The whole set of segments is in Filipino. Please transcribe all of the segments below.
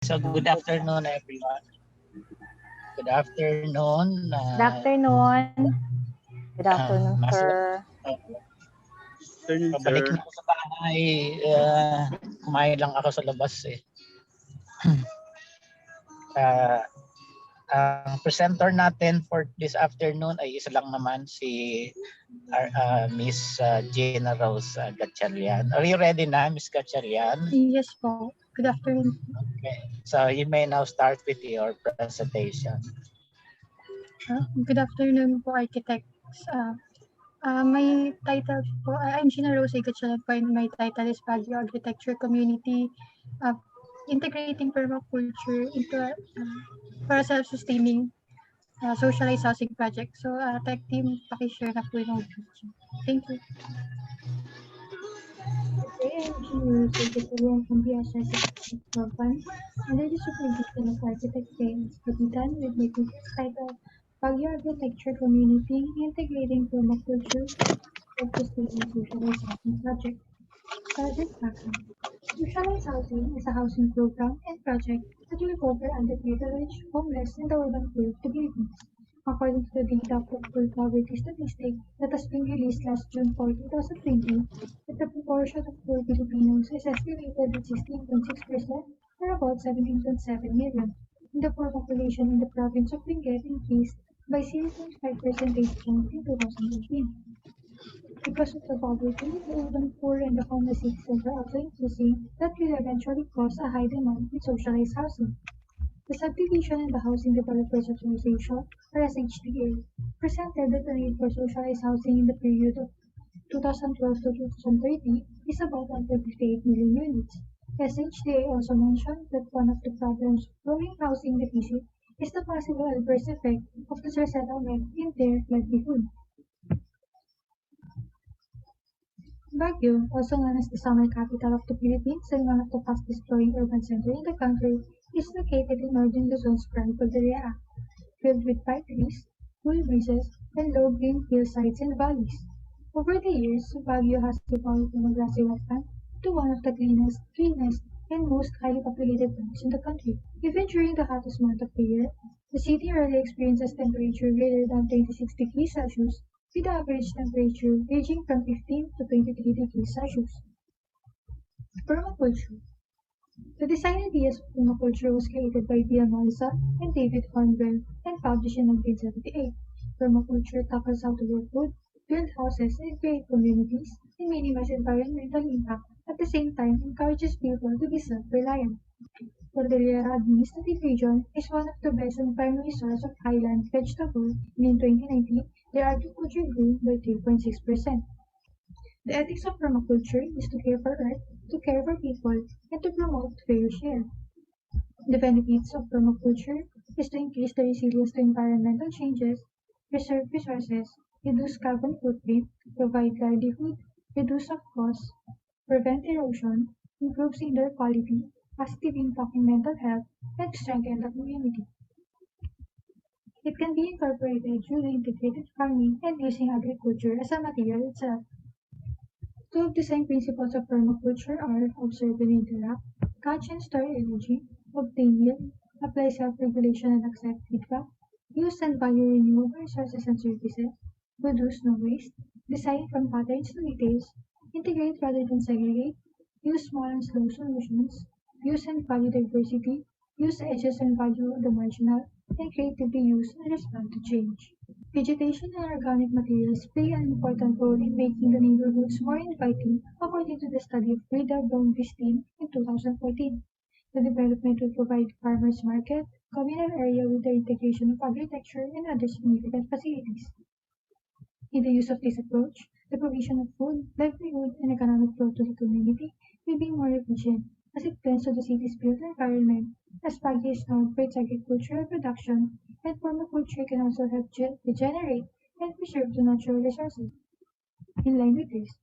So good afternoon, everyone. Good afternoon. Good afternoon. Good afternoon, sir. Pabalik na ako sa bahay. Kumain lang ako sa labas eh. Ang presenter natin for this afternoon ay isa lang naman, si Miss Gina Rose Gatchalian. Are you ready na, Miss Gatchalian? Yes po. Good afternoon. Okay. So you may now start with your presentation. Good afternoon po, architects. My title po, I'm Gina Rose Gatchalian po, and my title is Baguio Architecture Community, integrating permaculture into for a self-sustaining socialized housing project. So, tech team, pakishare na po yung video. Thank you. Okay, I'm Gina Rose Gatchalian from the Association Program, under the supervision of Architect James Kapitan, with my thesis title Baguio Architecture Community, Integrating Permaculture Self-Sustaining Socialized Housing Project. Project background. Socialized housing is a housing program and project that will cover underprivileged, homeless, and the urban poor of the Philippines. According to the data from Full Poverty Statistics that has been released last June 4, 2020, that the proportion of poor Filipinos is estimated at 16.6%, or about 17.7 million. And the poor population in the province of Benguet increased by 0.5 percentage points in 2018. Because of the poverty, the urban poor and the homeless citizens are also increasing, that will eventually cause a high demand in socialized housing. The Subdivision and the Housing Developers Association, or SHDA, presented that the need for socialized housing in the period of 2012 to 2030 is about 158 million units. SHDA also mentioned that one of the problems of growing housing deficit is the possible adverse effect of the resettlement in their livelihood. Baguio, also known as the summer capital of the Philippines and one of the fastest growing urban centers in the country, is located in northern Luzon's Grand Cordillera, filled with pine trees, cool breezes, and low green hillsides and valleys. Over the years, Baguio has evolved from a grassy wetland to one of the cleanest, and most highly populated towns in the country. Even during the hottest month of the year, the city rarely experiences temperature greater than 26 degrees Celsius, with the average temperature ranging from 15 to 23 degrees Celsius. Permaculture. The design ideas of permaculture was created by Bill Morrison and David Hornwell and published in 1978. Permaculture tackles how to grow food, build houses, and create communities, and minimize environmental impact, at the same time encourages people to be self-reliant. Cordillera Administrative Region is one of the best and primary source of highland vegetable, and in 2019, their agriculture grew by 3.6%. The ethics of permaculture is to care for earth, to care for people, and to promote fair share. The benefits of permaculture is to increase the resilience to environmental changes, preserve resources, reduce carbon footprint, provide livelihood, reduce of costs, prevent erosion, improves indoor quality, positive impact in mental health, and strengthen the community. It can be incorporated through the integrated farming and using agriculture as a material itself. Two of the same principles of permaculture are observe and interact, catch and store energy, obtain yield, apply self-regulation and accept feedback, use and value renewable resources and services, produce no waste, design from patterns to details, integrate rather than segregate, use small and slow solutions, use and value diversity, use edges and value the marginal, and creatively use and respond to change. Vegetation and organic materials play an important role in making the neighborhoods more inviting, according to the study of Frida Blomqvist in 2014. The development will provide farmers market, communal area with the integration of architecture and other significant facilities. In the use of this approach, the provision of food, livelihood, and economic growth to the community will be more efficient as it blends to the city's built environment, as Baguio is known for its agricultural production, and permaculture can also help regenerate and preserve the natural resources. In line with this,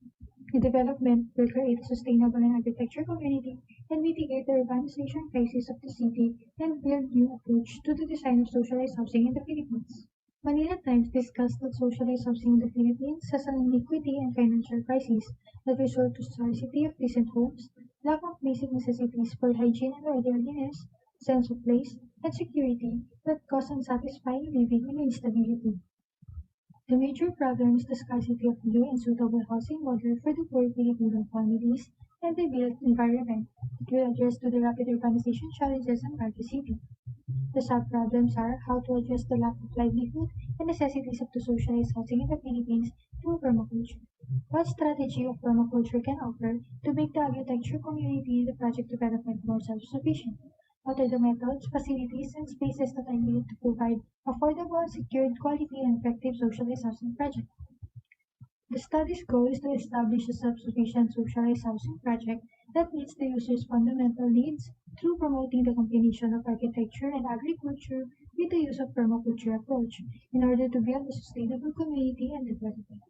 the development will create a sustainable and architecture community and mitigate the urbanization crisis of the city and build new approach to the design of socialized housing in the Philippines. Manila Times discussed that socialized housing in the Philippines has an inequity and financial crisis that result to scarcity of decent homes, lack of basic necessities for hygiene and orderliness, sense of place, and security that cause unsatisfying living and instability. The major problem is the scarcity of new and suitable housing model for the poor Filipino families and the built environment that will address to the rapid urbanization challenges in Baguio City. The sub-problems are how to address the lack of livelihood and necessities of the socialized housing in the Philippines through permaculture. What strategy of permaculture can offer to make the architecture community and the project development more self-sufficient? What are the methods, facilities, and spaces that are needed to provide affordable, secured, quality, and effective socialized housing projects? The study's goal is to establish a self-sufficient socialized housing project that meets the user's fundamental needs through promoting the combination of architecture and agriculture with the use of permaculture approach in order to build a sustainable community and development.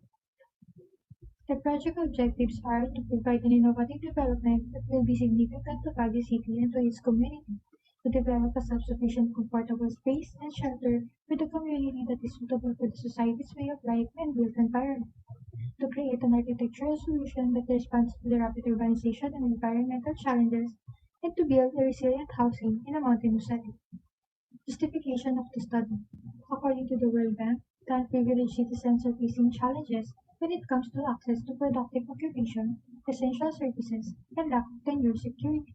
The project objectives are to provide an innovative development that will be significant to Baguio City and to its community, to develop a self-sufficient comfortable space and shelter for the community that is suitable for the society's way of life and built environment, to create an architectural solution that responds to the rapid urbanization and environmental challenges, and to build a resilient housing in a mountainous setting. Justification of the study. According to the World Bank, the unprivileged citizens are facing challenges when it comes to access to productive occupation, essential services, and lack of tenure security.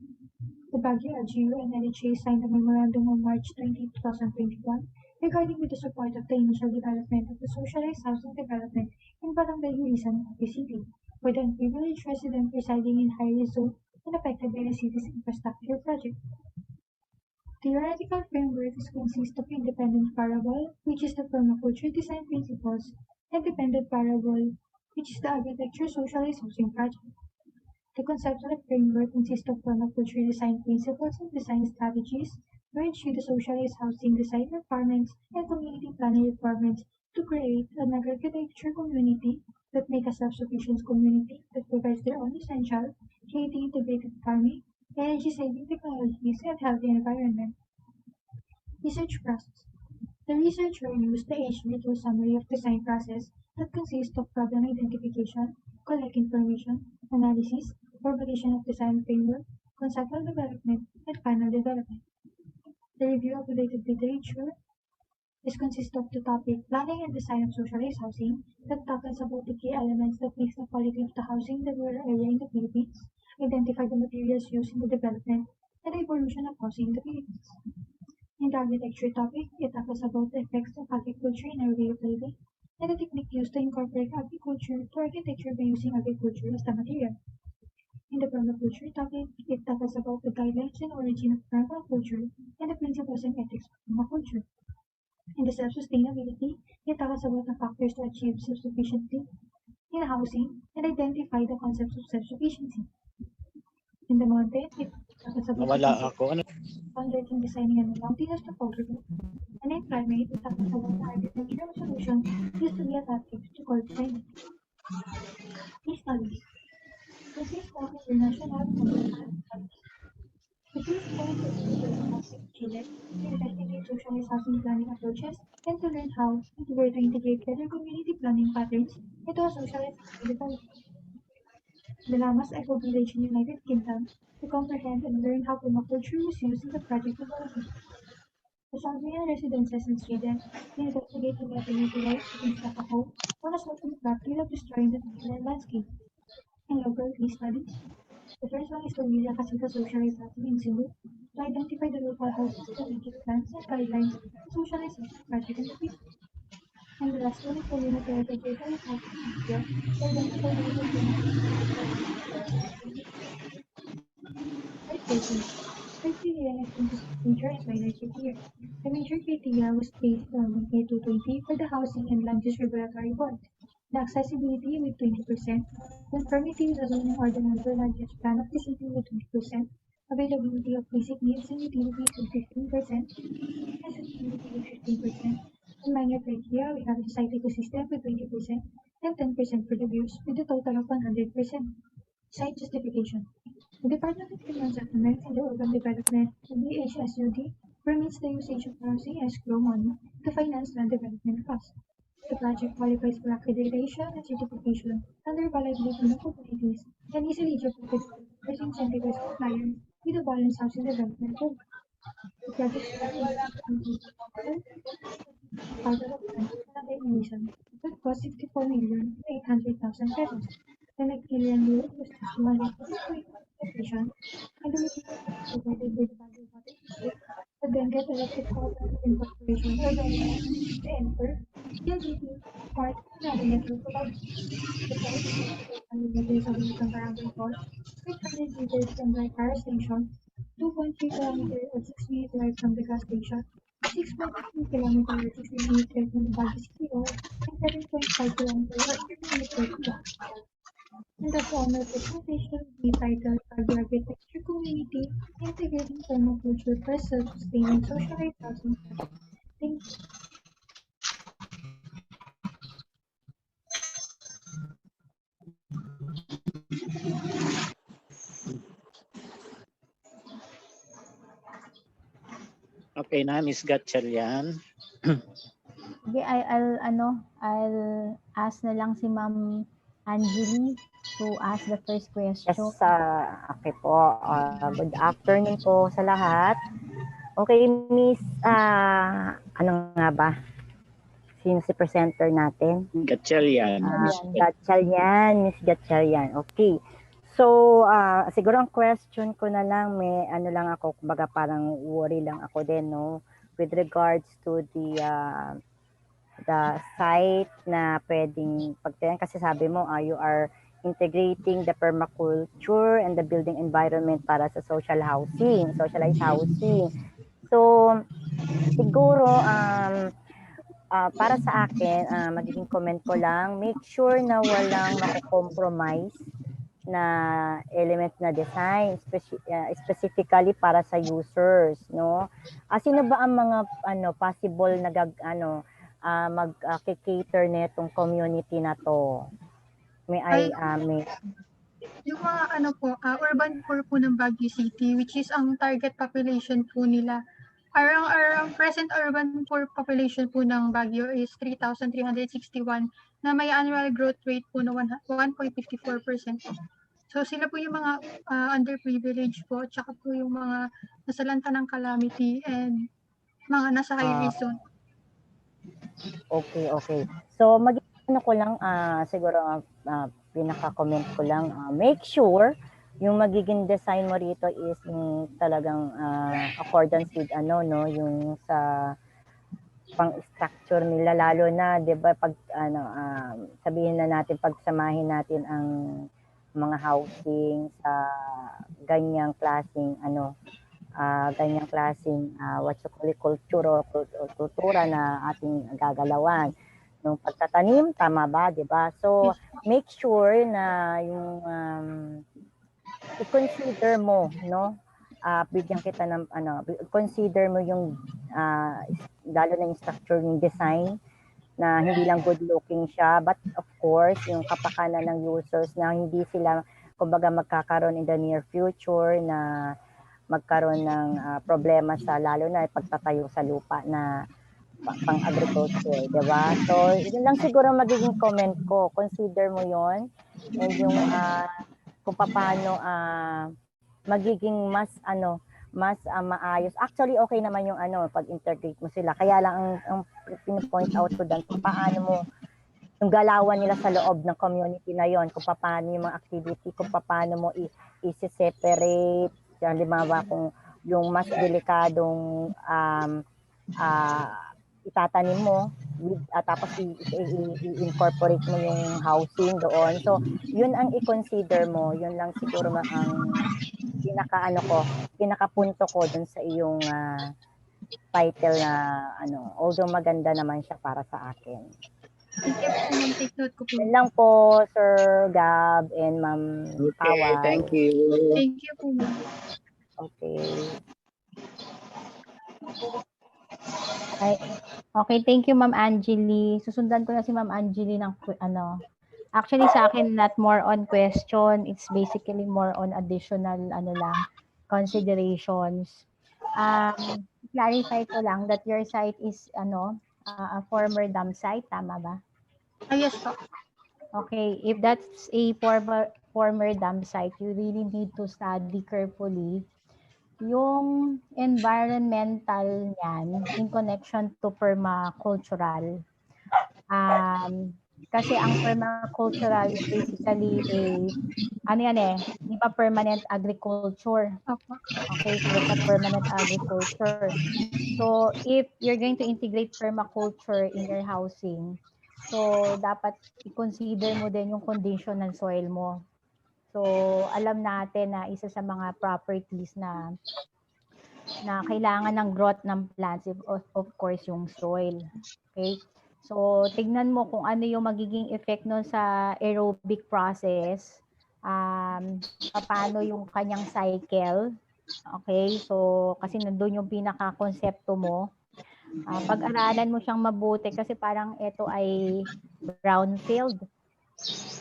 The Baguio LGU and NHA signed a memorandum on March 20, 2021 regarding with the support of the initial development of the socialized housing development in Barangay Irisan, Baguio City, for the unprivileged resident residing in high-risk zone and affected by the city's infrastructure project. Theoretical framework consists of independent variable, which is the permaculture design principles, and dependent variable, which is the architecture socialized housing project. The conceptual framework consists of permaculture design principles and design strategies, merged with the socialized housing design requirements and community planning requirements to create an architecture community that make a self-sufficient community that provides their own essential, creating integrated farming, energy-saving technologies, and healthy environment. Research process. The researcher used the age-little summary of design process that consists of problem identification, collect information, analysis, formulation of design framework, conceptual development, and final development. The review of related literature this consists of the topic planning and design of socialized housing that tackles about the key elements that makes the quality of the housing in the rural area in the Philippines, identify the materials used in the development, and the evolution of housing in the Philippines. In the architecture topic, it tackles about the effects of agriculture in our way of living and the technique used to incorporate agriculture to architecture by using agriculture as the material. In the permaculture topic, it tackles about the guidelines and origin of permaculture and the principles and ethics of permaculture. In the self-sustainability, it tackles about the factors to achieve self-sufficiency in housing and identify the concepts of self-sufficiency. In the mountain, it tackles about the concept standards in designing a mountainous topography. And in climate, it tackles about the architectural solutions used to be adaptive to cold climate. These studies consist of international and local studies. The first point is to University of Chile to investigate socialized housing planning approaches and to learn how and where to integrate better community planning patterns into a socialized housing development. The Lamas Eco Village in United Kingdom to comprehend and learn how permaculture was used in the project development. The Salvian residences in Sweden to investigate the better utilize to construct a home on a certain plot without destroying the natural landscape. And local case studies the first one is the Villa Casita Socialized Housing in Cebu to identify the local housing strategic plans and guidelines for socialized housing project in the Philippines. And the last one is the Unit Heritage Socialized Housing in India to identify the local rating. Criteria is consist of major and minor criteria. The major criteria was based on A220 for the Housing and Land Use Regulatory Board. The accessibility with 20%, conformity with the zoning ordinance or land use plan of the city with 20%, availability of basic needs and utilities with 15%, accessibility with 15%, and minor criteria we have the site ecosystem with 20%, and 10% for the views with a total of 100%. Site justification. The Department of Human Settlements and Urban Development, the DHSUD, permits the usage of housing escrow money to finance land development costs. The project qualifies for accreditation and certification under valid Filipino communities and is eligible for developers incentivized compliance with the balanced housing development program. The project's estimated completion part of a plan for modernization would cost 64,800,000 pesos. The Gatchalian road was just 250 location, and the utility provided by the Baguio Water District would then get electric cooperative incorporation or BENCO to enter the LGT part of another network provider. The site is 64 kilometers away from Barangay Hall, 600 meters from the fire station, 2.3 kilometers or 6 minutes drive from the gas station, 6.3 kilometers or 16 minutes drive from the Baguio City Hall, and 7.5 kilometers or 30 minutes drive from the hospital. And the former presentation will be titled Baguio Architecture Community Integrating Permaculture for Self-Sustaining Socialized Housing Project. Thank you. Okay na, Miss Gatchalian. Okay, I'll ask na lang si Ma'am Angeli to ask the first question. Yes, okay po. Good afternoon po sa lahat. Okay, Miss, ano nga ba? Sino si presenter natin? Gatchalian. Gatchalian, Miss Gatchalian. Okay. So, siguro ang question ko na lang, may ano lang ako, kumbaga parang worry lang ako din, no? With regards to the site na pwedeng pagtayan, kasi sabi mo, you are integrating the permaculture and the building environment para sa socialized housing. So, siguro, para sa akin, magiging comment ko lang, make sure na walang mako-compromise na element na design, specifically para sa users, no? Sino ba ang mga possible na mag-cater netong community na to? May yung mga urban core po ng Baguio City, which is ang target population po nila. Ang present urban poor population po ng Baguio is 3,361 na may annual growth rate po na 1.54%. So sila po yung mga underprivileged po, tsaka po yung mga nasalanta ng calamity and mga nasa high risk zone. Okay. So magiging ko lang, siguro pinaka-comment ko lang, make sure yung magiging design mo rito is yung talagang accordance with yung sa pang-structure nila, lalo na 'di ba pag sabihin na natin, pagsamahin natin ang mga housing sa ganyang klaseng what you call it, kultura na ating gagalawan nung pagtatanim, tama ba, 'di ba? So make sure na yung i-consider mo, no? Bigyan kita ng consider mo yung lalo na yung structure, yung design, na hindi lang good looking siya, but of course yung kapakanan ng users na hindi sila kumbaga magkakaroon in the near future na magkaroon ng problema sa lalo na pagtatayo sa lupa na pang agriculture, di ba? So yun lang siguro magiging comment ko, consider mo yon, and yung kung paano magiging mas maayos. Actually, okay naman yung pag-integrate mo sila. Kaya lang ang pin-point out ko doon kung paano mo yung galawan nila sa loob ng community na yon, kung paano yung mga activity, kung paano mo i-separate. Halimbawa, kung yung mas delikadong itatanim mo, tapos i-incorporate mo yung housing doon. So, yun ang i-consider mo. Yun lang siguro ang pinakapunto ko dun sa iyong title na although maganda naman siya para sa akin. Thank you po, ma'am. Take note ko po. Yan lang po, Sir Gab and Ma'am Paway. Thank you. Thank you po, ma'am. Okay. Okay, thank you, Ma'am Angeli. Susundan ko na si Ma'am Angeli ng Actually, sa akin, not more on question. It's basically more on additional considerations. Clarify ko lang that your site is a former dam site, tama ba? Yes po. Okay, if that's a former dam site, you really need to study carefully Yung environmental niyan in connection to permacultural. Kasi ang permacultural is basically ano yan eh, di ba permanent agriculture? Opo. Okay, so that's a permanent agriculture. So if you're going to integrate permaculture in your housing, so dapat i-consider mo din yung condition ng soil mo. So alam natin na isa sa mga properties na kailangan ng growth ng plants, of course, yung soil. Okay? So, tignan mo kung ano yung magiging effect nun sa aerobic process, paano yung kanyang cycle. Okay? So, kasi nandun yung pinaka-konsepto mo. Pag-aralan mo siyang mabuti kasi parang ito ay brownfield.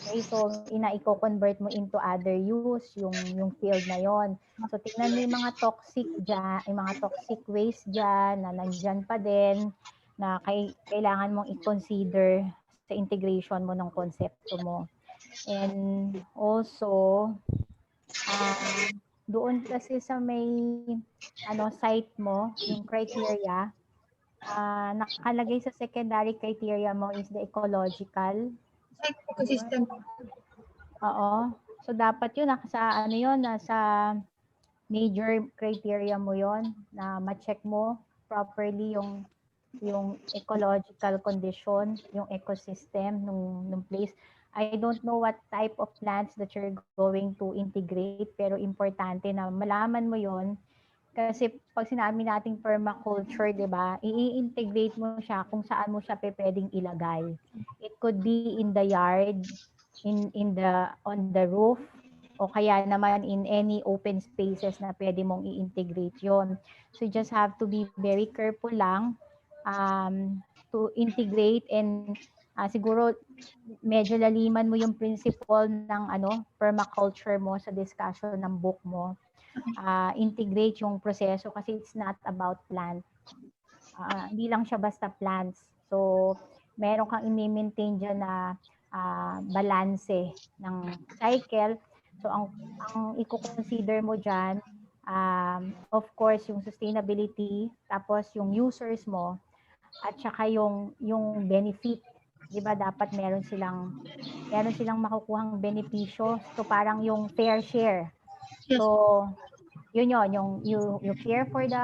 Okay, so i-convert mo into other use yung field na yon. So tingnan mo yung mga toxic diyan, yung mga toxic waste diyan na nandiyan pa din na kailangan mong i-consider sa integration mo ng konsepto mo. And also doon kasi sa may site mo, yung criteria, nakalagay sa secondary criteria mo is the ecological Site ecosystem. Oo. So dapat 'yun nasa nasa major criteria mo 'yon na ma-check mo properly yung ecological condition, yung ecosystem nung place. I don't know what type of plants that you're going to integrate pero importante na malaman mo 'yon kasi pag sinabi nating permaculture, 'di ba? I-integrate mo siya kung saan mo siya pwedeng ilagay. It could be in the yard, on the roof, o kaya naman in any open spaces na pwede mong i-integrate yon. So you just have to be very careful lang to integrate and siguro medyo laliman mo yung principle ng permaculture mo sa discussion ng book mo. Integrate yung proseso kasi it's not about plant. Hindi lang siya basta plants. So meron kang i-maintain dyan na balanse ng cycle. So ang i-consider mo dyan, of course, yung sustainability, tapos yung users mo, at saka yung benefit. Di ba dapat meron silang makukuhang benepisyo. So parang yung fair share. So yun yung you care for the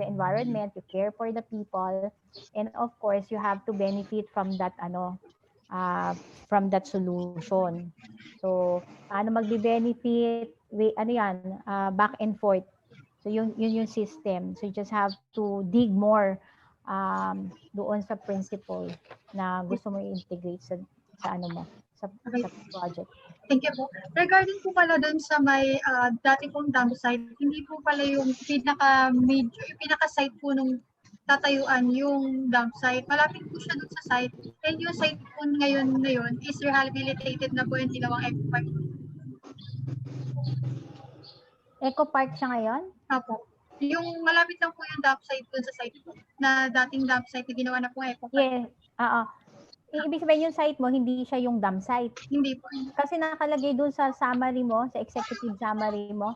environment, you care for the people, and of course you have to benefit from that solution. So paano magbe-benefit, back and forth. So yun yung system. So you just have to dig more doon sa principle na gusto mo i-integrate sa project. Thank you po. Regarding po pala doon sa may dati pong dump site, hindi po pala yung pinaka-site po nung tatayuan yung dump site. Malapit po siya doon sa site. And yung site po ngayon is rehabilitated na po yung ginawang eco park. Eco park siya ngayon? Apo. Yung malapit lang po yung dump site doon sa site po, na dating dump site na ginawa na po eco park. Yeah. Ibig sabihin yung site mo, hindi siya yung dump site. Hindi po. Kasi nakalagay doon sa summary mo, sa executive summary mo,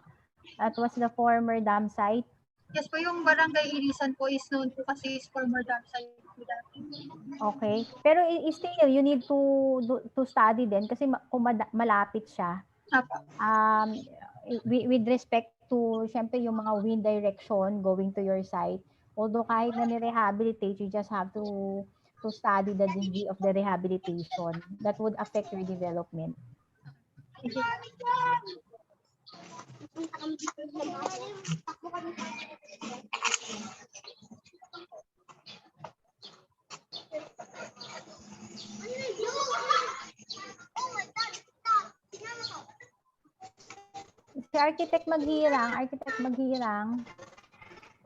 that was the former dump site. Yes po, yung barangay Irisan po is known po kasi is former dump site po dati. Okay. Pero still, you need to study din kasi kung malapit siya. With respect to, syempre, yung mga wind direction going to your site, although kahit na ni-rehabilitate, you just have to study the degree of the rehabilitation that would affect your development. Si Architect Maghirang.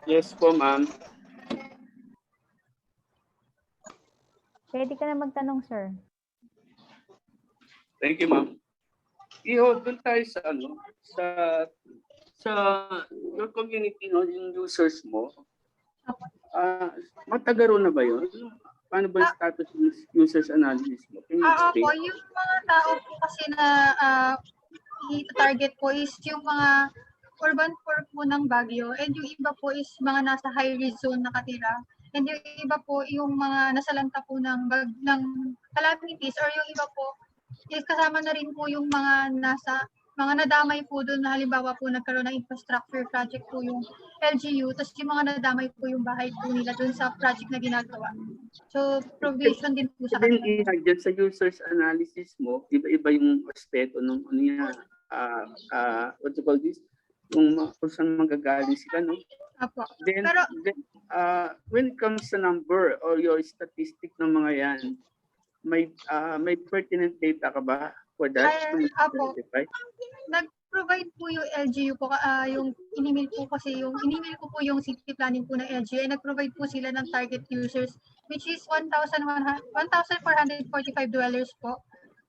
Yes po, ma'am. Pwede ka na magtanong, sir. Thank you, ma'am. Doon tayo sa your community, yung users mo. Matagaro na ba yun? Paano ba yung status ng users analysis mo? Can you explain? Po, yung mga tao po kasi na i-target po is yung mga urban core po ng Baguio, and yung iba po is mga nasa high risk zone nakatira. And yung iba po yung mga nasa lanta po ng calamities, or yung iba po is kasama na rin po yung mga nadamay po doon na halimbawa po nagkaroon ng infrastructure project po yung LGU, tapos yung mga nadamay po yung bahay po nila doon sa project na ginagawa. So, provision din po sa Then, kanila. dyan sa users analysis mo, iba-iba yung aspeto ng ano niya, what you call this? Kung saan manggagaling sila, no? Apo. Then, Pero, when it comes sa number or your statistic ng mga yan, may pertinent data ka ba for that? Apo. Nag-provide po yung LGU po, yung inimil ko po yung city planning po ng LGU, ay nag-provide po sila ng target users, which is 1,445 dwellers po.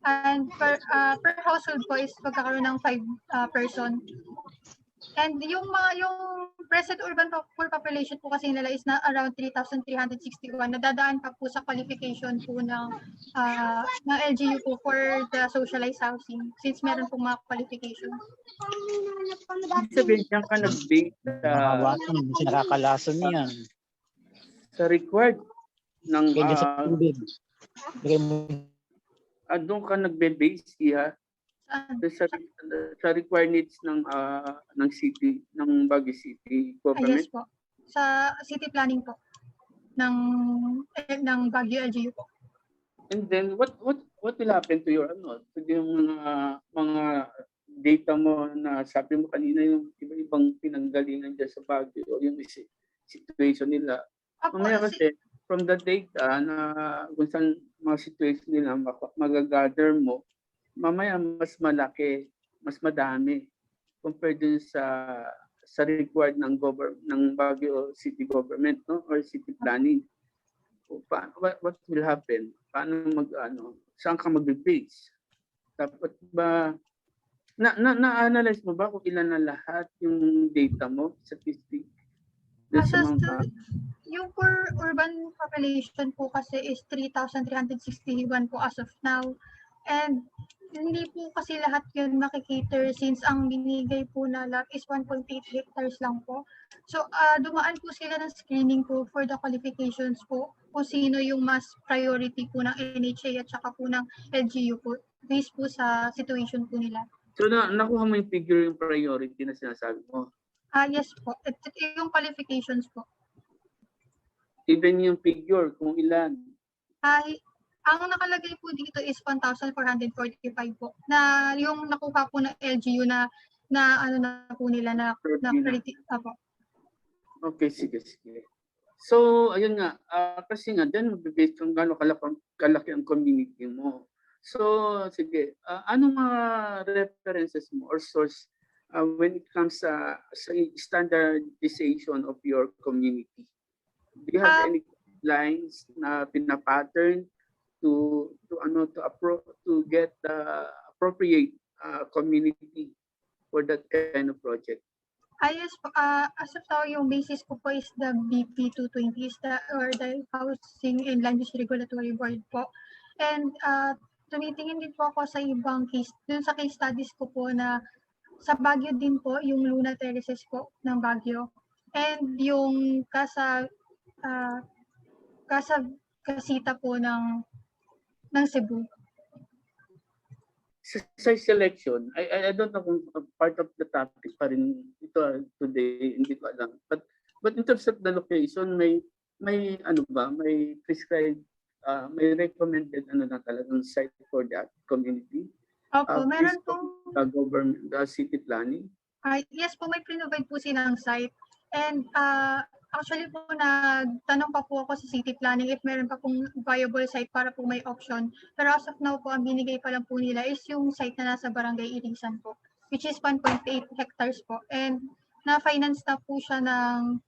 And per household po is magkakaroon ng 5 person. And yung present urban poor population po kasi nila is na around 3,361 na dadaan pa po sa qualification po ng LGU po for the socialized housing, since meron pong mga qualification. Sabihin diyan ka nag-base Mahawakan, mas nakakalason yan. sa required ng Kaya sa tubig. Bigay mo doon ka nagbe-base sa required needs ng city, ng Baguio City government. Yes po. Sa city planning po ng Baguio LGU po. And then what will happen to your to yung mga data mo na sabi mo kanina, yung iba-ibang pinanggalingan dyan sa Baguio o yung situation nila. Mamaya kasi from the data na kung saan mga situation nila magagather mo, mamaya mas malaki, mas madami compared dun sa required ng Baguio City government, no, or city planning. What will happen? Paano saan ka magbe-base? Dapat ba na-analyze mo ba kung ilan na lahat yung data mo, statistic? Yung for urban population po kasi is 3,361 po as of now. And hindi po kasi lahat yun makikater, since ang binigay po na lot is 1.8 hectares lang po. So, dumaan po sila ng screening po for the qualifications po kung sino yung mas priority po ng NHA at saka po ng LGU po, based po sa situation po nila. So, nakuha mo yung figure, yung priority na sinasabi mo? Yes po. Yung qualifications po. Even yung figure, kung ilan? Ang nakalagay po dito is 1,445 po. Na yung nakuha po ng LGU na ano na po nila na credit po. Okay, sige. So, ayun nga, kasi nga, then mag-based kung gano'ng kalaki ang community mo. So, sige, anong mga references mo or source when it comes sa standardization of your community? Do you have any lines na pinapattern to get the appropriate community for that kind of project? Yes, as of now, yung basis ko po is the BP 220, is the Housing and Land Use Regulatory Board po. And tumitingin din po ako sa ibang case, dun sa case studies ko po na sa Baguio din po, yung Luna Terraces po ng Baguio. And yung Casita po ng Cebu. Site selection, I don't know kung part of the topic pa rin ito today, hindi ko alam. But in terms of the location, may prescribed, may recommended na talagang site for that community? Opo, meron pong government, city planning? Yes po, may provide po silang site. And actually po, nagtanong pa po ako sa city planning if meron pa pong viable site para po may option. Pero as of now po, ang binigay pa lang po nila is yung site na nasa Barangay Irisan po, which is 1.8 hectares po. And na-finance na po siya ng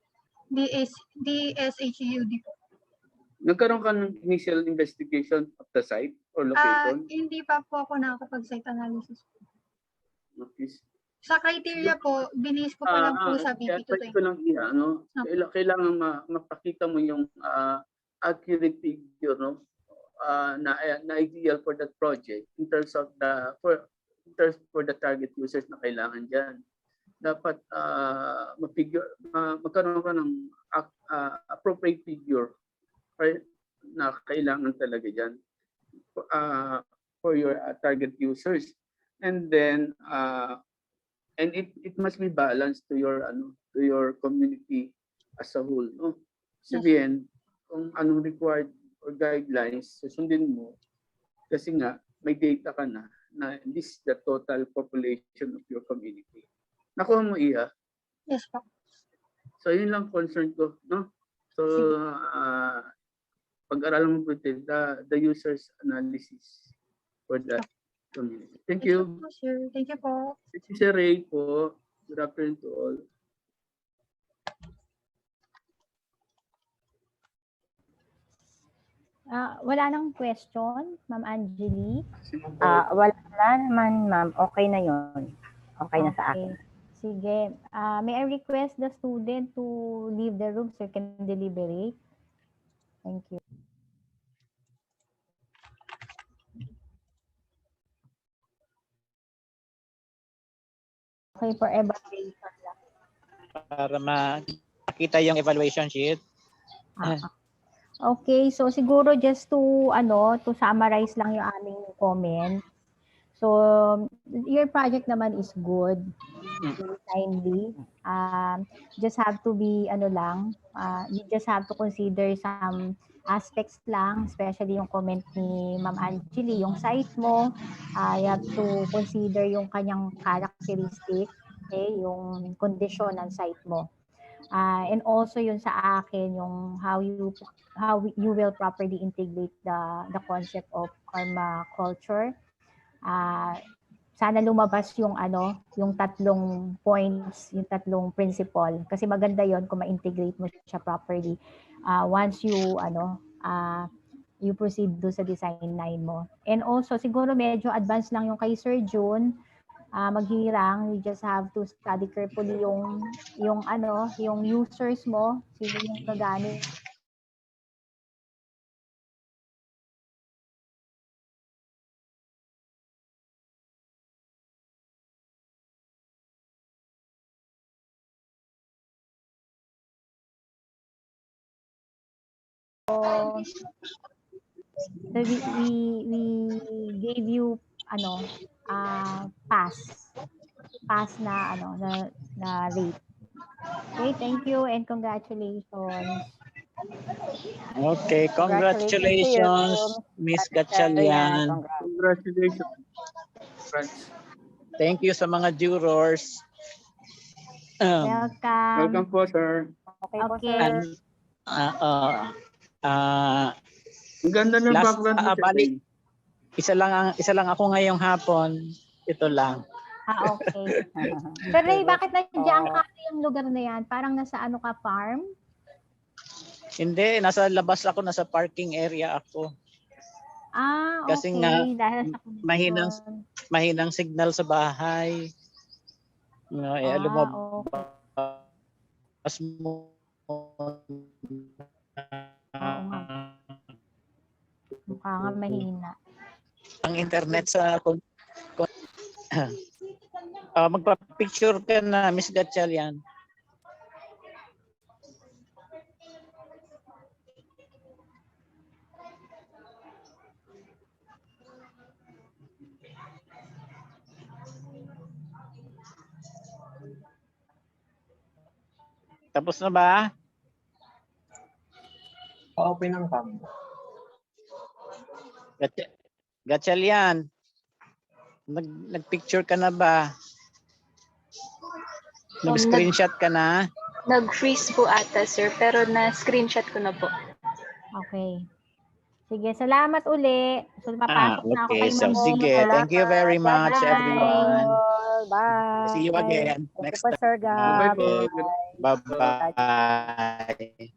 DSHUD po. Nagkaroon ka ng initial investigation of the site or location? Hindi pa po ako nakakapag-site analysis. Okay. Sa criteria po, binis ko pa lang po sa BP 220. Ko lang kailangan mapakita mo yung accurate figure, no? Na ideal for that project in terms of for the target users na kailangan dyan. dapat magkaroon ka ng appropriate figure na kailangan talaga dyan for your target users. And then and it must be balanced to your community as a whole, no? Sabihin kung anong required or guidelines susundin mo kasi nga may data ka na this is the total population of your community. Nakuha mo, Iya? Yes po. So yun lang concern ko, no? So pag-aralan mo po the users analysis for that community. Thank you. Po, sir. Thank you po. Thank you, Sir Ray po. Good afternoon to all. Wala nang question, Ma'am Angeli? Wala naman, ma'am. Okay na yun. Okay na sa akin. Sige. May I request the student to leave the room so you can deliberate? Thank you. Okay, for evaluation lang. Para makita yung evaluation sheet. Okay, so siguro just to summarize lang yung aming comment. So your project naman is good. Kindly. Just have to be you just have to consider some aspects lang, especially yung comment ni Ma'am Angeli, yung site mo, you have to consider yung kanyang characteristic, okay, yung condition ng site mo. And also yun sa akin, yung how you will properly integrate the concept of karma culture. Sana lumabas yung tatlong points, yung tatlong principle, kasi maganda yon kung ma-integrate mo siya properly once you proceed do sa design 9 mo. And also siguro medyo advanced lang yung kay Sir June. Maghirang, you just have to study carefully yung users mo, sino yung gagamit. So we gave you pass na rate. Okay, thank you and congratulations. Okay, congratulations, Miss Gatchalian. Congratulations. Thank you sa mga jurors. Welcome. Welcome po, sir. Okay po, Okay. sir. Ang ganda ng background mo, balik. Isa lang ako ngayong hapon. Ito lang. Okay. Pero Ray, bakit nandiyan ka yung lugar na yan? Parang nasa ka, farm? Hindi, nasa labas ako, nasa parking area ako. Okay. Kasi nga, dahil sa mahinang signal sa bahay. Lumabas mo. Oo nga. Mukha nga mahina. Ang internet sa magpa-picture ka na, Miss Gatchalian. Tapos na ba? Pa-open ang cam. Gatchalian, nag-picture ka na ba? Nag-screenshot ka na? Nag-freeze po ata, sir, pero na-screenshot ko na po. Okay. Sige, salamat uli. So, papasok na ako okay. kay So, Ma'am. sige. Thank you very much, Bye. everyone. Bye. See you again Thank next you po, time. Sir Gab. Bye po. Bye-bye.